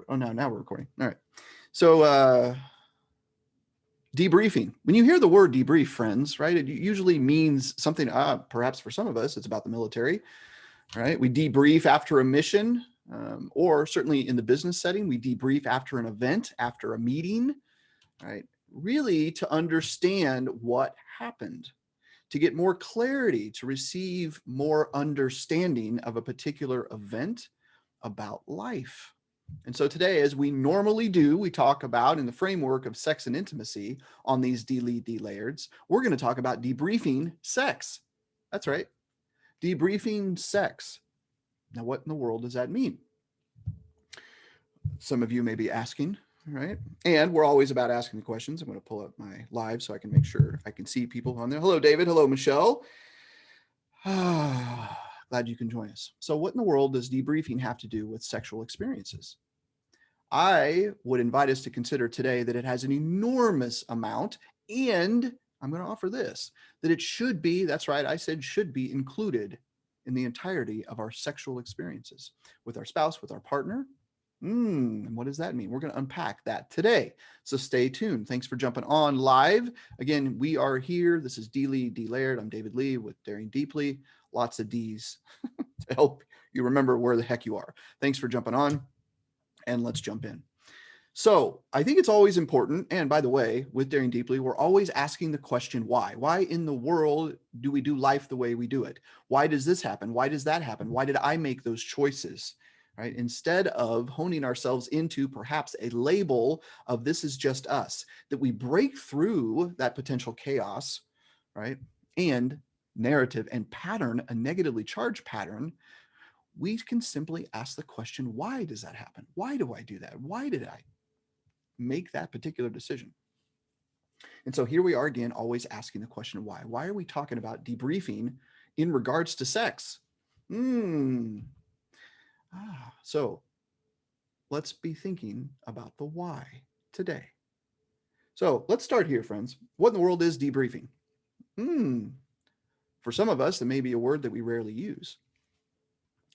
Oh, no, now we're recording. All right. So, debriefing. When you hear the word debrief, friends, right, it usually means something, perhaps for some of us, it's about the military, right? We debrief after a mission, or certainly in the business setting, we debrief after an event, after a meeting, right? Really to understand what happened, to get more clarity, to receive more understanding of a particular event about life. And so today, as we normally do, we talk about in the framework of sex and intimacy on these DLea DLayers, we're going to talk about debriefing sex. That's right. Debriefing sex. Now, what in the world does that mean? Some of you may be asking, right? And we're always about asking the questions. I'm going to pull up my live so I can make sure I can see people on there. Hello, David. Hello, Michelle. Glad you can join us. So what in the world does debriefing have to do with sexual experiences? I would invite us to consider today that it has an enormous amount, and I'm going to offer this, that it should be, that's right, I said should be included in the entirety of our sexual experiences with our spouse, with our partner. And what does that mean? We're going to unpack that today. So stay tuned. Thanks for jumping on live. Again, we are here. This is DLea DLayered. I'm David Lee with Daring Deeply. Lots of D's to help you remember where the heck you are. Thanks for jumping on, and let's jump in. So I think it's always important. And by the way, with Daring Deeply, we're always asking the question, why? Why in the world do we do life the way we do it? Why does this happen? Why does that happen? Why did I make those choices? Right? Instead of honing ourselves into perhaps a label of this is just us, that we break through that potential chaos, right? And narrative and pattern, a negatively charged pattern, we can simply ask the question, why does that happen? Why do I do that? Why did I make that particular decision? And so here we are again, always asking the question, why? Why are we talking about debriefing in regards to sex? So let's be thinking about the why today. So let's start here, friends. What in the world is debriefing? For some of us, it may be a word that we rarely use.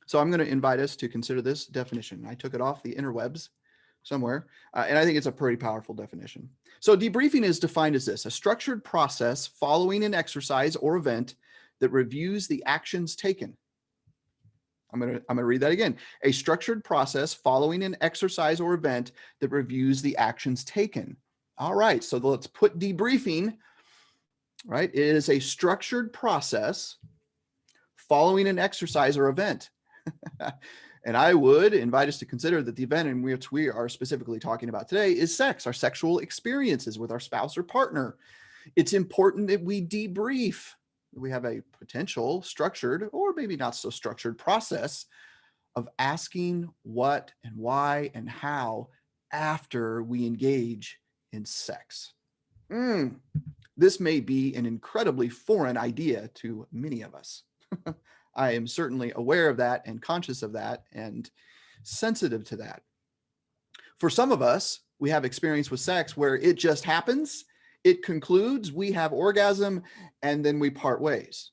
So I'm going to invite us to consider this definition. I took it off the interwebs somewhere, and I think it's a pretty powerful definition. So debriefing is defined as this: a structured process following an exercise or event that reviews the actions taken. I'm going to read that again. A structured process following an exercise or event that reviews the actions taken. All right, so let's put debriefing, right? It is a structured process following an exercise or event. And I would invite us to consider that the event in which we are specifically talking about today is sex, our sexual experiences with our spouse or partner. It's important that we debrief. We have a potential structured or maybe not so structured process of asking what and why and how after we engage in sex. This may be an incredibly foreign idea to many of us. I am certainly aware of that and conscious of that and sensitive to that. For some of us, we have experience with sex where it just happens, it concludes, we have orgasm, and then we part ways.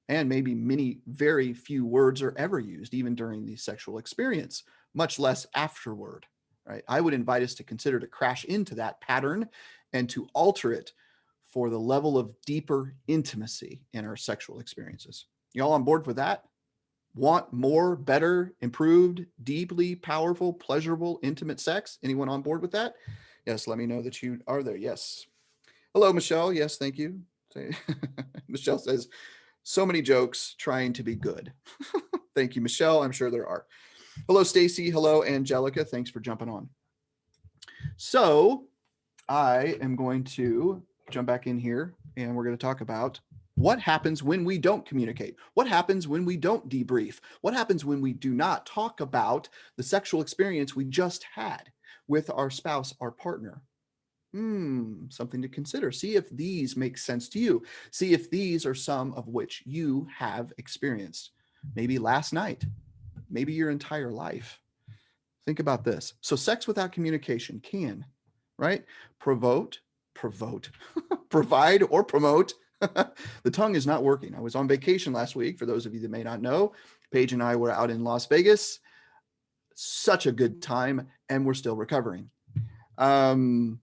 And maybe very few words are ever used, even during the sexual experience, much less afterward, right? I would invite us to consider to crash into that pattern and to alter it for the level of deeper intimacy in our sexual experiences. Y'all on board with that? Want more, better, improved, deeply powerful, pleasurable, intimate sex? Anyone on board with that? Yes, let me know that you are there. Yes. Hello, Michelle. Yes, thank you. Michelle says, so many jokes trying to be good. Thank you, Michelle. I'm sure there are. Hello, Stacy. Hello, Angelica. Thanks for jumping on. So I am going to jump back in here and we're going to talk about what happens when we don't communicate? What happens when we don't debrief? What happens when we do not talk about the sexual experience we just had with our spouse, our partner? Something to consider. See if these make sense to you. See if these are some of which you have experienced. Maybe last night, maybe your entire life. Think about this. So sex without communication can, right? Provide or promote. The tongue is not working. I was on vacation last week. For those of you that may not know, Paige and I were out in Las Vegas such a good time, and we're still recovering. And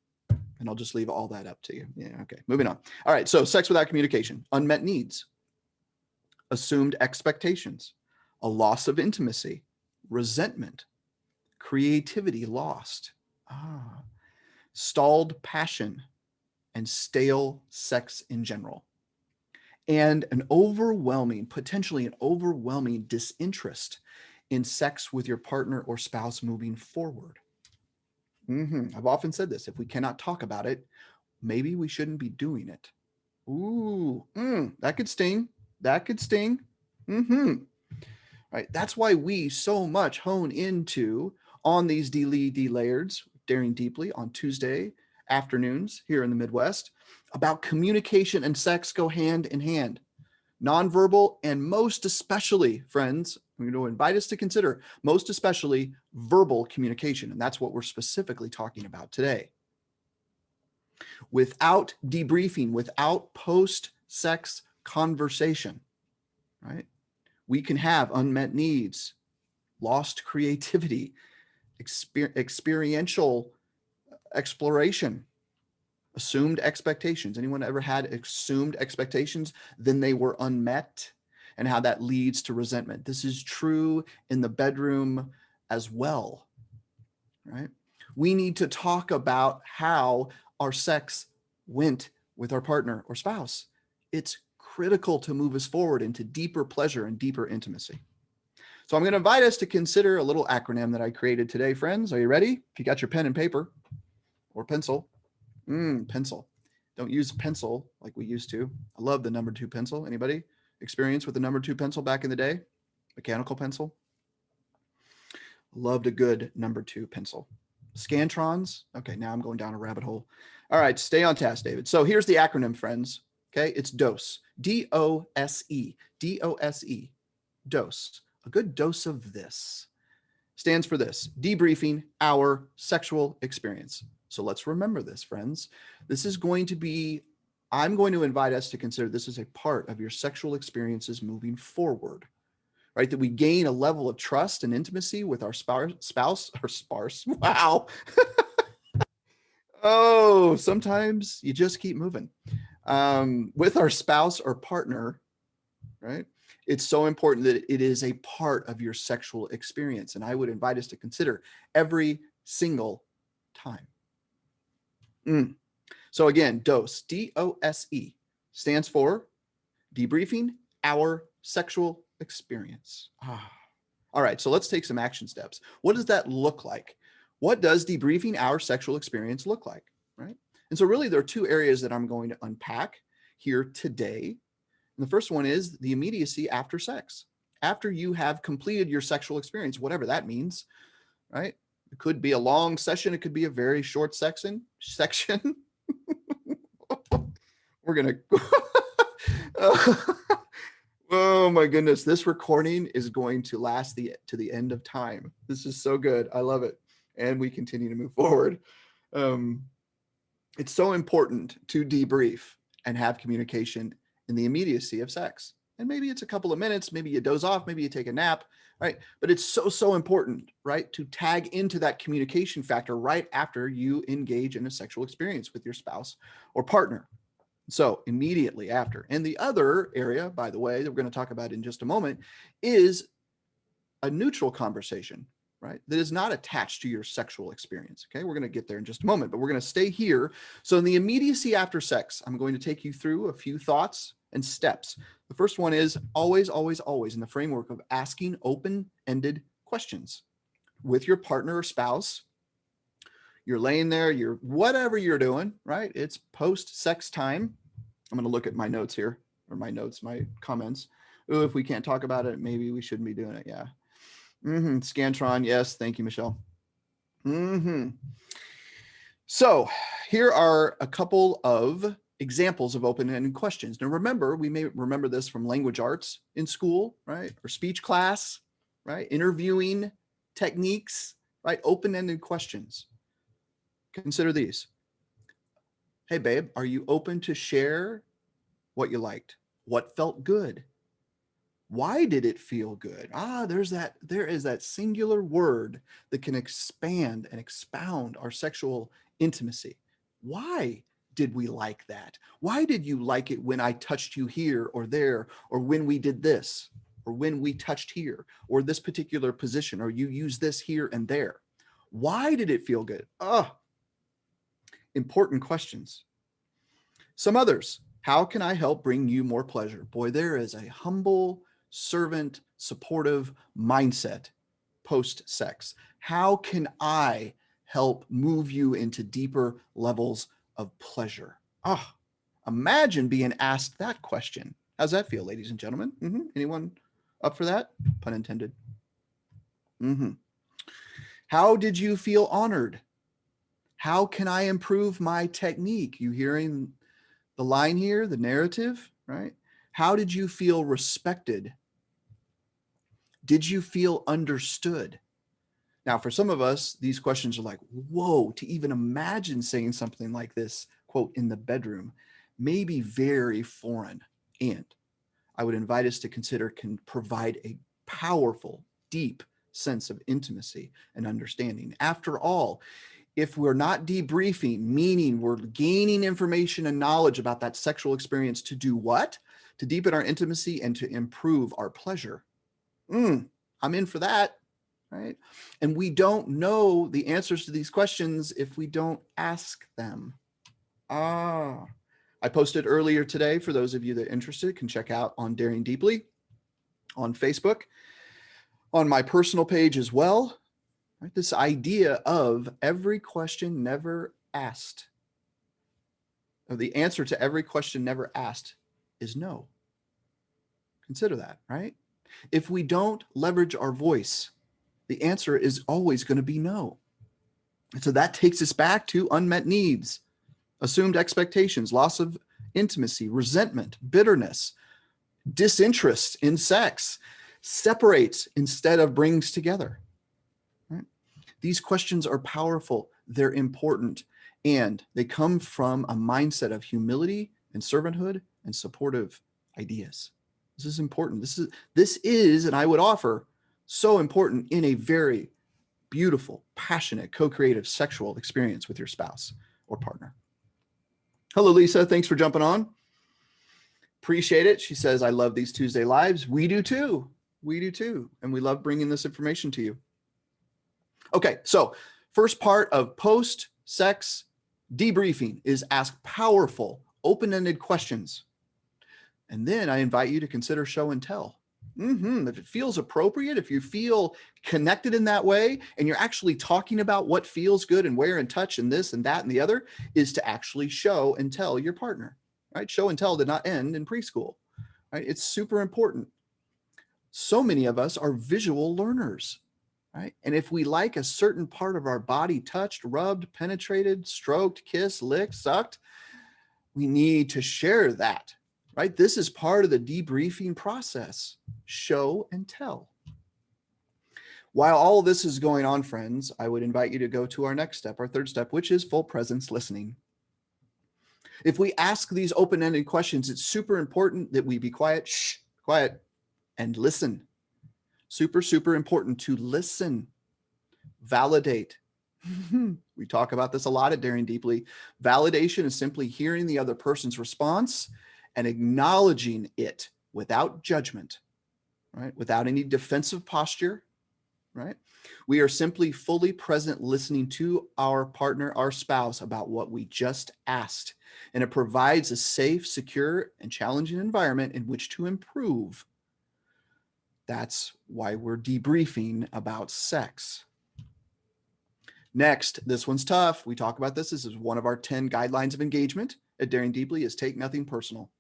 I'll just leave all that up to you. Yeah, okay, moving on. All right, so sex without communication, unmet needs, assumed expectations, a loss of intimacy, resentment, creativity lost, stalled passion, and stale sex in general. And an overwhelming, potentially an overwhelming disinterest in sex with your partner or spouse moving forward. I've often said this, if we cannot talk about it, maybe we shouldn't be doing it. Ooh, that could sting. That could sting. Right. That's why we so much hone into on these DLea DLayers, Daring Deeply, on Tuesday afternoons here in the Midwest, about communication and sex go hand in hand. Nonverbal, and most especially, friends, I'm going to invite us to consider most especially verbal communication. And that's what we're specifically talking about today. Without debriefing, without post-sex conversation, right? We can have unmet needs, lost creativity, experiential exploration, assumed expectations. Anyone ever had assumed expectations, then they were unmet, and how that leads to resentment? This is true in the bedroom as well, right? We need to talk about how our sex went with our partner or spouse. It's critical to move us forward into deeper pleasure and deeper intimacy. So I'm going to invite us to consider a little acronym that I created today, friends. Are you ready? If you got your pen and paper or pencil. Pencil. Don't use pencil like we used to. I love the number 2 pencil. Anybody experience with the number 2 pencil back in the day? Mechanical pencil. Loved a good number 2 pencil. Scantrons. Okay, now I'm going down a rabbit hole. All right, stay on task, David. So here's the acronym, friends. Okay, it's DOSE. D-O-S-E. D-O-S-E. DOSE. A good dose of this stands for this: debriefing our sexual experience. So let's remember this, friends. This is going to be, I'm going to invite us to consider this as a part of your sexual experiences moving forward, right? That we gain a level of trust and intimacy with our spouse or sparse. Wow. Oh, sometimes you just keep moving. With our spouse or partner, right? It's so important that it is a part of your sexual experience. And I would invite us to consider every single time. So again, DOSE, D-O-S-E, stands for debriefing our sexual experience. All right, so let's take some action steps. What does that look like? What does debriefing our sexual experience look like, right? And so really there are 2 areas that I'm going to unpack here today. And the first one is the immediacy after sex. After you have completed your sexual experience, whatever that means, right? It could be a long session. It could be a very short section. We're going to, oh my goodness. This recording is going to last to the end of time. This is so good. I love it. And we continue to move forward. It's so important to debrief and have communication in the immediacy of sex. And maybe it's a couple of minutes, maybe you doze off, maybe you take a nap, right? But it's so important, right? To tag into that communication factor right after you engage in a sexual experience with your spouse or partner. So immediately after. And the other area, by the way, that we're going to talk about in just a moment is a neutral conversation, right? That is not attached to your sexual experience. Okay. We're going to get there in just a moment, but we're going to stay here. So in the immediacy after sex, I'm going to take you through a few thoughts and steps. The first one is always in the framework of asking open-ended questions with your partner or spouse. You're laying there, you're whatever you're doing, right? It's post-sex time. I'm going to look at my notes here, or my comments. Oh, if we can't talk about it, maybe we shouldn't be doing it. Yeah. Scantron. Yes. Thank you, Michelle. So here are a couple of examples of open-ended questions. Now remember, we may remember this from language arts in school, right? Or speech class, right? Interviewing techniques, right? Open-ended questions. Consider these. Hey babe, are you open to share what you liked? What felt good? Why did it feel good? There is that singular word that can expand and expound our sexual intimacy. Why did we like that? Why did you like it when I touched you here or there, or when we did this, or when we touched here, or this particular position, or you use this here and there? Why did it feel good? Important questions. Some others. How can I help bring you more pleasure? Boy, there is a humble, servant, supportive mindset post-sex. How can I help move you into deeper levels of pleasure? Imagine being asked that question. How's that feel, ladies and gentlemen? Anyone up for that? Pun intended. How did you feel honored? How can I improve my technique? You hearing the line here, the narrative, right? How did you feel respected? Did you feel understood? Now, for some of us, these questions are like, whoa, to even imagine saying something like this, quote, in the bedroom, may be very foreign. And I would invite us to consider can provide a powerful, deep sense of intimacy and understanding. After all, if we're not debriefing, meaning we're gaining information and knowledge about that sexual experience to do what? To deepen our intimacy and to improve our pleasure. I'm in for that, right? And we don't know the answers to these questions if we don't ask them. I posted earlier today, for those of you that are interested, can check out on Daring Deeply on Facebook, on my personal page as well. Right? This idea of every question never asked, or the answer to every question never asked is no. Consider that, right? If we don't leverage our voice, the answer is always going to be no. And so that takes us back to unmet needs, assumed expectations, loss of intimacy, resentment, bitterness, disinterest in sex, separates instead of brings together. These questions are powerful, they're important, and they come from a mindset of humility and servanthood and supportive ideas. This is important. This is, and I would offer, so important in a very beautiful, passionate, co-creative sexual experience with your spouse or partner. Hello, Lisa. Thanks for jumping on. Appreciate it. She says, I love these Tuesday lives. We do too. We do too. And we love bringing this information to you. Okay, so first part of post-sex debriefing is ask powerful, open-ended questions. And then I invite you to consider show and tell. If it feels appropriate, if you feel connected in that way, and you're actually talking about what feels good and where and touch and this and that and the other, is to actually show and tell your partner, right? Show and tell did not end in preschool, right? It's super important. So many of us are visual learners. Right? And if we like a certain part of our body touched, rubbed, penetrated, stroked, kissed, licked, sucked, we need to share that, right? This is part of the debriefing process, show and tell. While all of this is going on, friends, I would invite you to go to our next step, our third step, which is full presence listening. If we ask these open-ended questions, it's super important that we be quiet, quiet, and listen. Super, super important to listen, validate. We talk about this a lot at Daring Deeply. Validation is simply hearing the other person's response and acknowledging it without judgment, right? Without any defensive posture, right? We are simply fully present listening to our partner, our spouse, about what we just asked. And it provides a safe, secure, and challenging environment in which to improve. That's why we're debriefing about sex. Next, this one's tough. We talk about this. This is one of our 10 guidelines of engagement at Daring Deeply, is take nothing personal.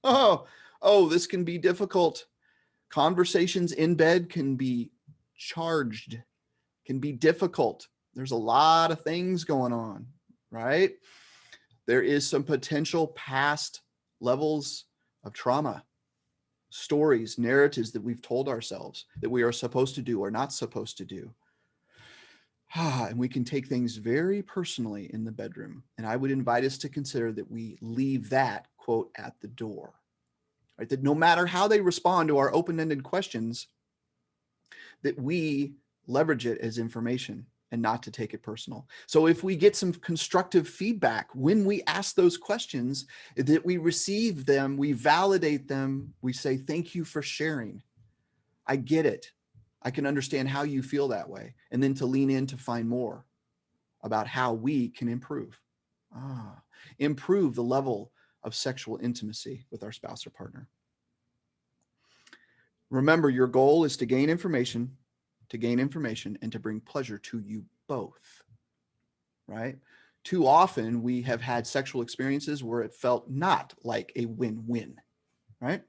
This can be difficult. Conversations in bed can be charged, can be difficult. There's a lot of things going on, right? There is some potential past levels of trauma, stories, narratives that we've told ourselves that we are supposed to do or not supposed to do. And we can take things very personally in the bedroom. And I would invite us to consider that we leave that, quote, at the door. right? That no matter how they respond to our open-ended questions, that we leverage it as information and not to take it personal. So if we get some constructive feedback when we ask those questions, that we receive them, we validate them, we say, thank you for sharing. I get it. I can understand how you feel that way. And then to lean in to find more about how we can improve. Improve the level of sexual intimacy with our spouse or partner. Remember, your goal is to gain information, and to bring pleasure to you both, right? Too often we have had sexual experiences where it felt not like a win-win, right?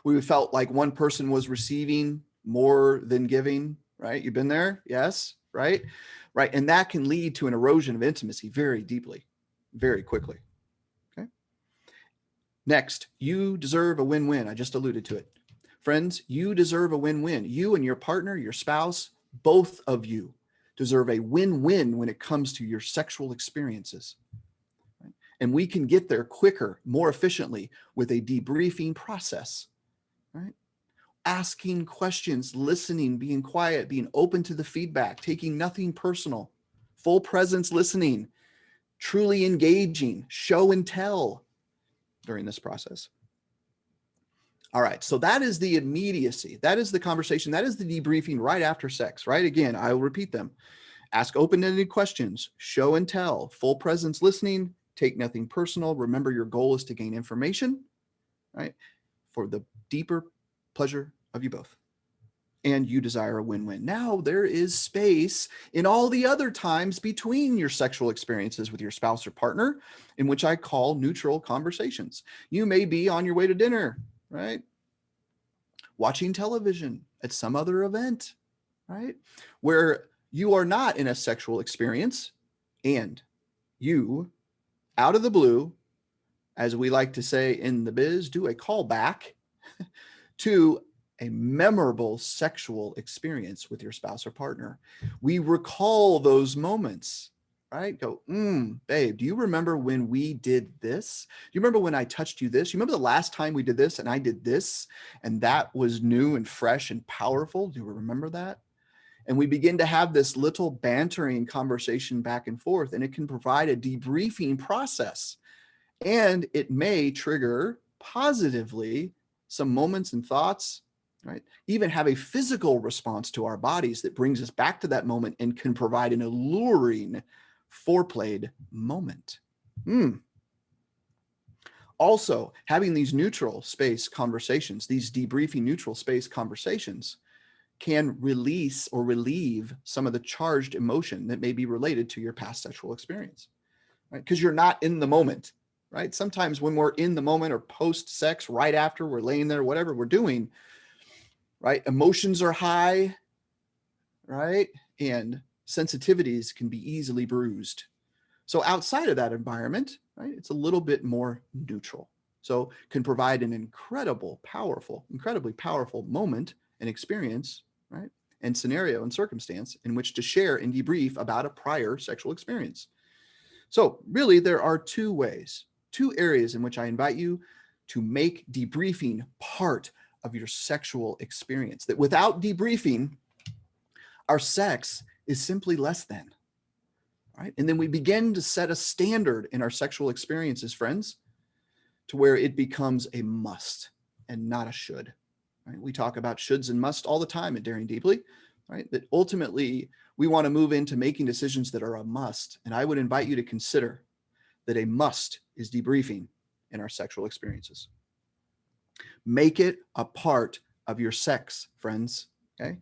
We felt like one person was receiving more than giving, right? You've been there? Yes, right? Right. And that can lead to an erosion of intimacy very deeply, very quickly. Okay. Next, you deserve a win-win. I just alluded to it. Friends, you deserve a win-win. You and your partner, your spouse, both of you deserve a win-win when it comes to your sexual experiences. Right? And we can get there quicker, more efficiently with a debriefing process, right? Asking questions, listening, being quiet, being open to the feedback, taking nothing personal, full presence listening, truly engaging, show and tell during this process. All right, so that is the immediacy. That is the conversation. That is the debriefing right after sex, right? Again, I will repeat them. Ask open-ended questions, show and tell, full presence listening, take nothing personal. Remember, your goal is to gain information, right? For the deeper pleasure of you both. And you desire a win-win. Now there is space in all the other times between your sexual experiences with your spouse or partner, in which I call neutral conversations. You may be on your way to dinner, right? Watching television at some other event, right? Where you are not in a sexual experience and you, out of the blue, as we like to say in the biz, do a callback to a memorable sexual experience with your spouse or partner. We recall those moments, right? Go, babe, do you remember when we did this? Do you remember when I touched you this? You remember the last time we did this and I did this and that was new and fresh and powerful? Do you remember that? And we begin to have this little bantering conversation back and forth, and it can provide a debriefing process. And it may trigger positively some moments and thoughts, right? Even have a physical response to our bodies that brings us back to that moment and can provide an alluring foreplayed moment. Also, having these neutral space conversations, these debriefing neutral space conversations, can release or relieve some of the charged emotion that may be related to your past sexual experience, right? Because you're not in the moment, right? Sometimes when we're in the moment or post-sex, right after we're laying there, whatever we're doing, right? Emotions are high, right? And sensitivities can be easily bruised. So outside of that environment, right, it's a little bit more neutral. So can provide an incredibly powerful moment and experience, right? And scenario and circumstance in which to share and debrief about a prior sexual experience. So really there are two areas in which I invite you to make debriefing part of your sexual experience. That without debriefing, our sex is simply less than, right? And then we begin to set a standard in our sexual experiences, friends, to where it becomes a must and not a should. Right? We talk about shoulds and musts all the time at Daring Deeply, right? That ultimately we want to move into making decisions that are a must. And I would invite you to consider that a must is debriefing in our sexual experiences. Make it a part of your sex, friends, okay?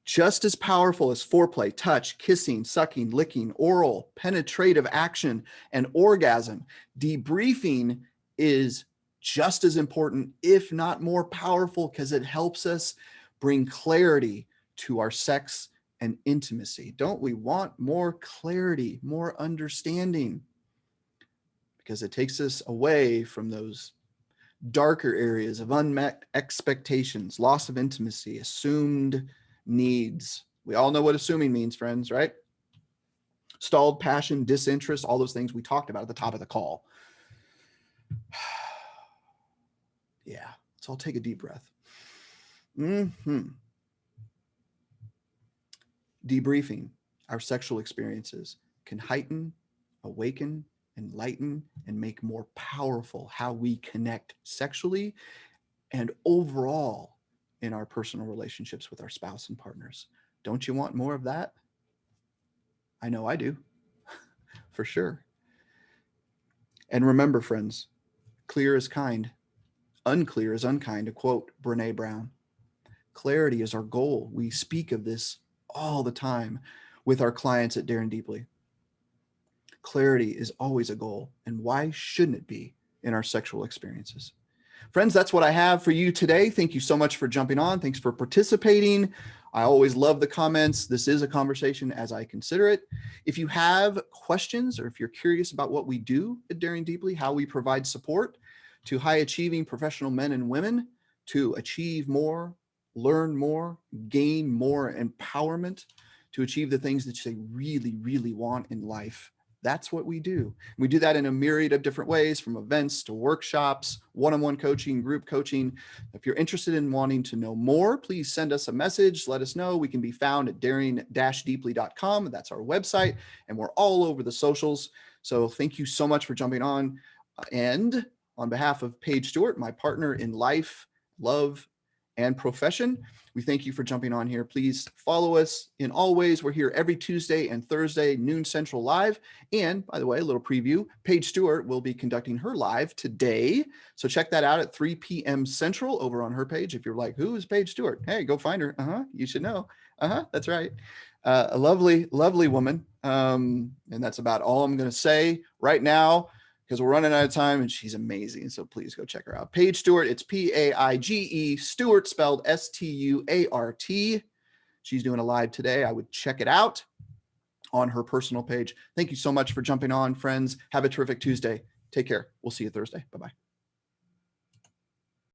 Just as powerful as foreplay, touch, kissing, sucking, licking, oral, penetrative action, and orgasm, debriefing is just as important, if not more powerful, because it helps us bring clarity to our sex and intimacy. Don't we want more clarity, more understanding? Because it takes us away from those darker areas of unmet expectations, loss of intimacy, assumed needs. We all know what assuming means, friends, right? Stalled passion, disinterest, all those things we talked about at the top of the call. Yeah. So I'll take a deep breath. Mm-hmm. Debriefing our sexual experiences can heighten, awaken, enlighten, and make more powerful how we connect sexually and overall in our personal relationships with our spouse and partners. Don't you want more of that? I know I do, for sure. And remember, friends, clear is kind, unclear is unkind, to quote Brene Brown. Clarity is our goal. We speak of this all the time with our clients at Daring Deeply. Clarity is always a goal, and why shouldn't it be in our sexual experiences? Friends, that's what I have for you today. Thank you so much for jumping on. Thanks for participating. I always love the comments. This is a conversation as I consider it. If you have questions or if you're curious about what we do at Daring Deeply, how we provide support to high achieving professional men and women to achieve more, learn more, gain more empowerment, to achieve the things that they really, really want in life, that's what we do. We do that in a myriad of different ways, from events to workshops, one-on-one coaching, group coaching. If you're interested in wanting to know more, please send us a message. Let us know. We can be found at daring-deeply.com. That's our website, and we're all over the socials. So thank you so much for jumping on. And on behalf of Paige Stewart, my partner in life, love, and profession, we thank you for jumping on here. Please follow us in all ways. We're here every Tuesday and Thursday, noon Central live. And by the way, a little preview, Paige Stewart will be conducting her live today. So check that out at 3 p.m. Central over on her page. If you're like, who is Paige Stewart? Hey, go find her. You should know. That's right. A lovely, lovely woman. And that's about all I'm going to say right now, because we're running out of time, and she's amazing. So please go check her out. Paige Stewart, it's Paige, Stewart spelled Stuart. She's doing a live today. I would check it out on her personal page. Thank you so much for jumping on, friends. Have a terrific Tuesday. Take care. We'll see you Thursday. Bye-bye.